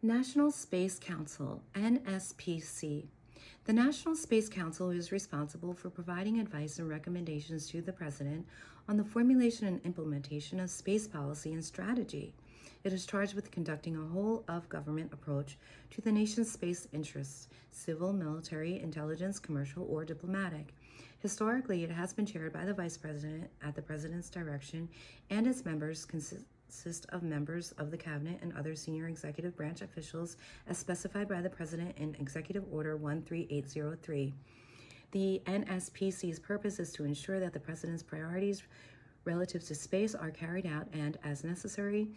National Space Council, NSPC. The National Space Council is responsible for providing advice and recommendations to the President on the formulation and implementation of space policy and strategy. It is charged with conducting a whole-of-government approach to the nation's space interests, civil, military, intelligence, commercial, or diplomatic. Historically, it has been chaired by the Vice President at the President's direction, and its members consist of members of the Cabinet and other senior executive branch officials as specified by the President in Executive Order 13803. The NSPC's purpose is to ensure that the President's priorities relative to space are carried out and, as necessary,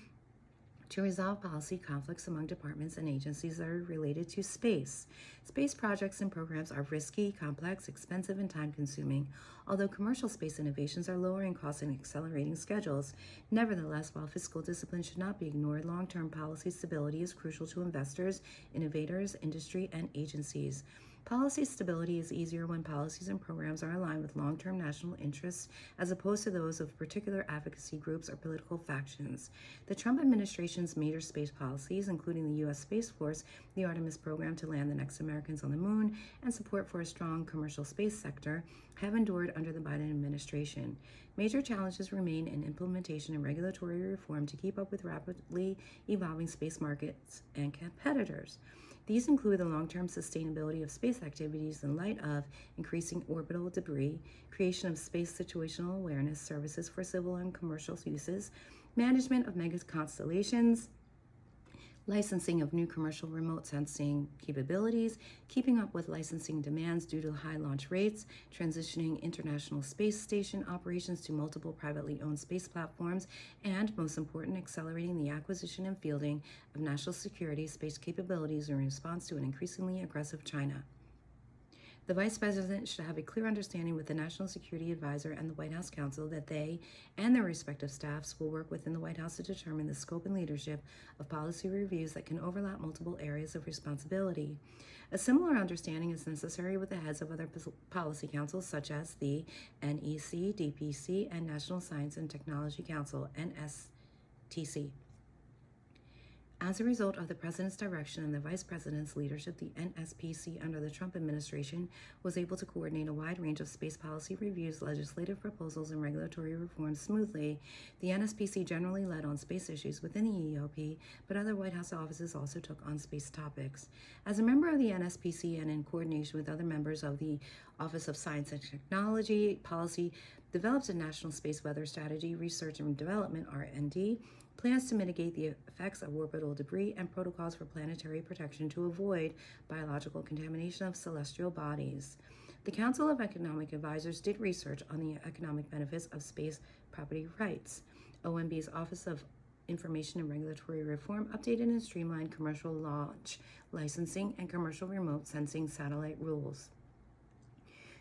to resolve policy conflicts among departments and agencies that are related to space. Space projects and programs are risky, complex, expensive, and time-consuming. Although commercial space innovations are lowering costs and accelerating schedules, nevertheless, while fiscal discipline should not be ignored, long-term policy stability is crucial to investors, innovators, industry, and agencies. Policy stability is easier when policies and programs are aligned with long-term national interests as opposed to those of particular advocacy groups or political factions. The Trump administration's major space policies, including the U.S. Space Force, the Artemis program to land the next Americans on the moon, and support for a strong commercial space sector, have endured under the Biden administration. Major challenges remain in implementation and regulatory reform to keep up with rapidly evolving space markets and competitors. These include the long-term sustainability of space activities in light of increasing orbital debris, creation of space situational awareness services for civil and commercial uses, management of mega constellations, licensing of new commercial remote sensing capabilities, keeping up with licensing demands due to high launch rates, transitioning international space station operations to multiple privately owned space platforms, and, most important, accelerating the acquisition and fielding of national security space capabilities in response to an increasingly aggressive China. The Vice President should have a clear understanding with the National Security Advisor and the White House Counsel that they and their respective staffs will work within the White House to determine the scope and leadership of policy reviews that can overlap multiple areas of responsibility. A similar understanding is necessary with the heads of other policy councils such as the NEC, DPC, and National Science and Technology Council, NSTC. As a result of the President's direction and the Vice President's leadership, the NSPC under the Trump administration was able to coordinate a wide range of space policy reviews, legislative proposals, and regulatory reforms smoothly. The NSPC generally led on space issues within the EOP, but other White House offices also took on space topics. As a member of the NSPC and in coordination with other members of the Office of Science and Technology Policy, develops a National Space Weather Strategy, Research and Development, R&D, plans to mitigate the effects of orbital debris, and protocols for planetary protection to avoid biological contamination of celestial bodies. The Council of Economic Advisors did research on the economic benefits of space property rights. OMB's Office of Information and Regulatory Reform updated and streamlined commercial launch, licensing, and commercial remote sensing satellite rules.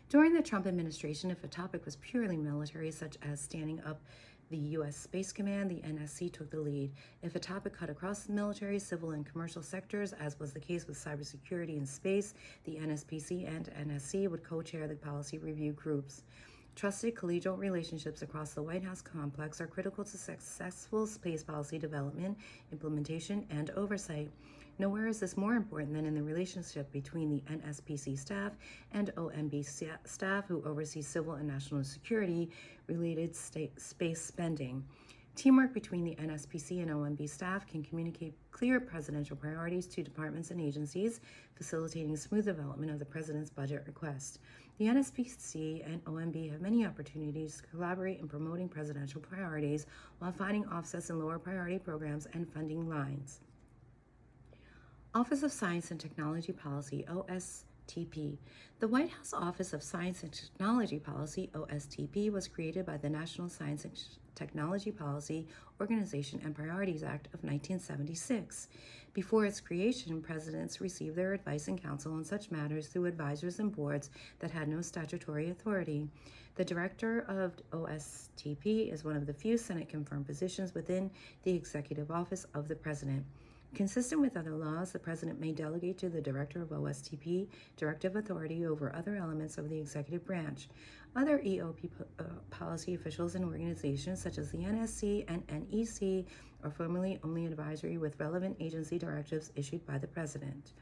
During the Trump administration, if a topic was purely military, such as standing up the U.S. Space Command, the NSC took the lead. If a topic cut across the military, civil, and commercial sectors, as was the case with cybersecurity and space, the NSPC and NSC would co-chair the policy review groups. Trusted collegial relationships across the White House complex are critical to successful space policy development, implementation, and oversight. Nowhere is this more important than in the relationship between the NSPC staff and OMB staff, who oversee civil and national security-related space spending. Teamwork between the NSPC and OMB staff can communicate clear presidential priorities to departments and agencies, facilitating smooth development of the president's budget request. The NSPC and OMB have many opportunities to collaborate in promoting presidential priorities while finding offsets in lower priority programs and funding lines. Office of Science and Technology Policy, OSTP. The White House Office of Science and Technology Policy, OSTP, was created by the National Science and Technology Policy Organization and Priorities Act of 1976. Before its creation, presidents received their advice and counsel on such matters through advisors and boards that had no statutory authority. The director of OSTP is one of the few Senate-confirmed positions within the executive office of the president. Consistent with other laws, the President may delegate to the Director of OSTP directive authority over other elements of the executive branch. Other EOP policy officials and organizations, such as the NSC and NEC, are formally only advisory with relevant agency directives issued by the President.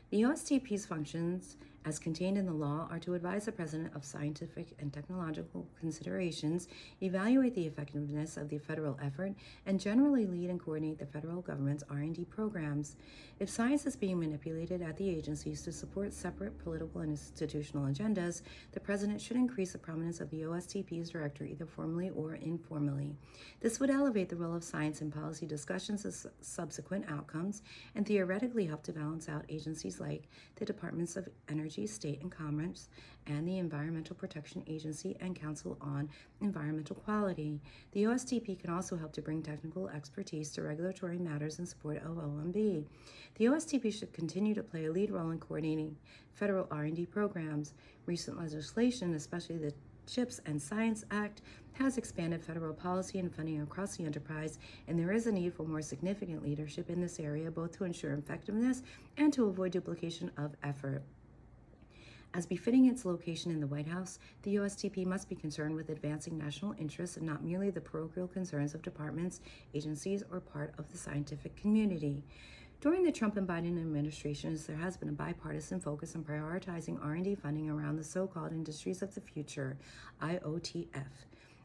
The OSTP's functions, as contained in the law, are to advise the President of scientific and technological considerations, evaluate the effectiveness of the federal effort, and generally lead and coordinate the federal government's R&D programs. If science is being manipulated at the agencies to support separate political and institutional agendas, the President should increase the prominence of the OSTP's director either formally or informally. This would elevate the role of science in policy discussions as subsequent outcomes and theoretically help to balance out agencies like the Departments of Energy, State and Commerce, and the Environmental Protection Agency and Council on Environmental Quality. The OSTP can also help to bring technical expertise to regulatory matters in support of OMB. The OSTP should continue to play a lead role in coordinating federal R&D programs. Recent legislation, especially the CHIPS and Science Act, has expanded federal policy and funding across the enterprise, and there is a need for more significant leadership in this area, both to ensure effectiveness and to avoid duplication of effort. As befitting its location in the White House, the OSTP must be concerned with advancing national interests and not merely the parochial concerns of departments, agencies, or part of the scientific community. During the Trump and Biden administrations, there has been a bipartisan focus on prioritizing R&D funding around the so-called industries of the future, IOTF.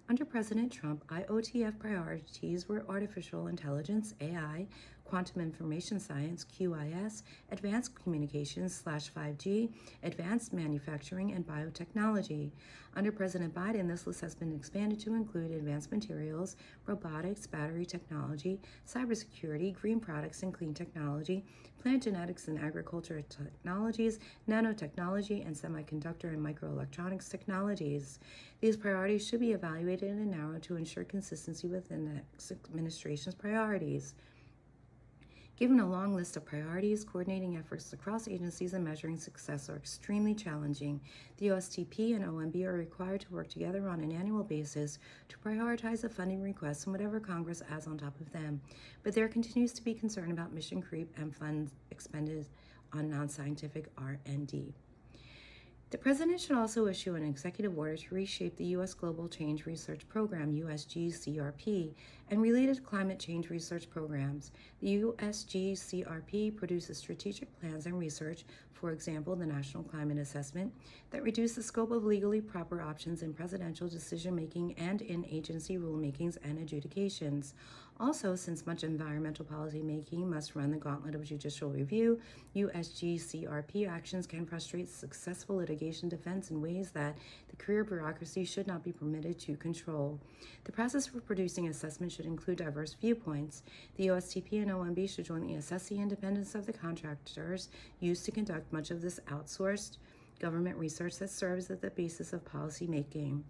Under President Trump, IOTF priorities were artificial intelligence, AI, quantum information science, QIS, advanced communications /5G, advanced manufacturing, and biotechnology. Under President Biden, this list has been expanded to include advanced materials, robotics, battery technology, cybersecurity, green products and clean technology, plant genetics and agriculture technologies, nanotechnology, and semiconductor and microelectronics technologies. These priorities should be evaluated and narrowed to ensure consistency with the next administration's priorities. Given a long list of priorities, coordinating efforts across agencies and measuring success are extremely challenging. The OSTP and OMB are required to work together on an annual basis to prioritize the funding requests and whatever Congress adds on top of them. But there continues to be concern about mission creep and funds expended on non-scientific R&D. The President should also issue an executive order to reshape the U.S. Global Change Research Program, USGCRP, and related climate change research programs. The USGCRP produces strategic plans and research, for example, the National Climate Assessment, that reduce the scope of legally proper options in presidential decision-making and in agency rulemakings and adjudications. Also, since much environmental policy making must run the gauntlet of judicial review, USGCRP actions can frustrate successful litigation defense in ways that the career bureaucracy should not be permitted to control. The process for producing assessment should include diverse viewpoints. The OSTP and OMB should jointly assess the independence of the contractors used to conduct much of this outsourced government research that serves as the basis of policy making.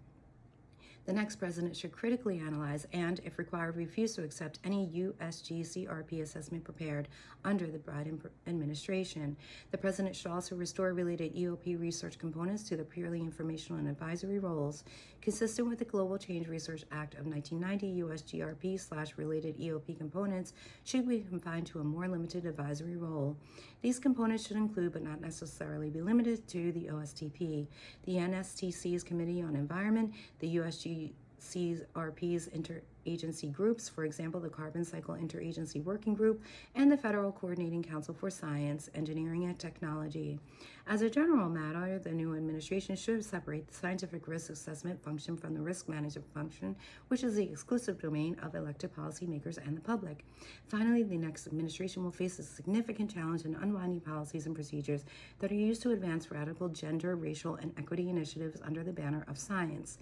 The next president should critically analyze and, if required, refuse to accept any USGCRP assessment prepared under the Biden administration. The president should also restore related EOP research components to the purely informational and advisory roles. Consistent with the Global Change Research Act of 1990, USGRP/related EOP components should be confined to a more limited advisory role. These components should include, but not necessarily be limited to, the OSTP, the NSTC's Committee on Environment, the USGCRP's interagency groups, for example, the Carbon Cycle Interagency Working Group, and the Federal Coordinating Council for Science, Engineering, and Technology. As a general matter, the new administration should separate the scientific risk assessment function from the risk management function, which is the exclusive domain of elected policymakers and the public. Finally, the next administration will face a significant challenge in unwinding policies and procedures that are used to advance radical gender, racial, and equity initiatives under the banner of science.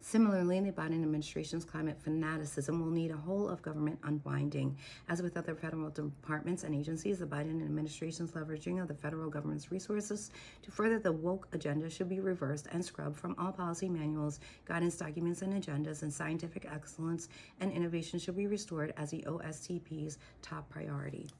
Similarly, the Biden administration's climate fanaticism will need a whole of government unwinding. As with other federal departments and agencies, the Biden administration's leveraging of the federal government's resources to further the woke agenda should be reversed and scrubbed from all policy manuals, guidance documents, and agendas, and scientific excellence and innovation should be restored as the OSTP's top priority.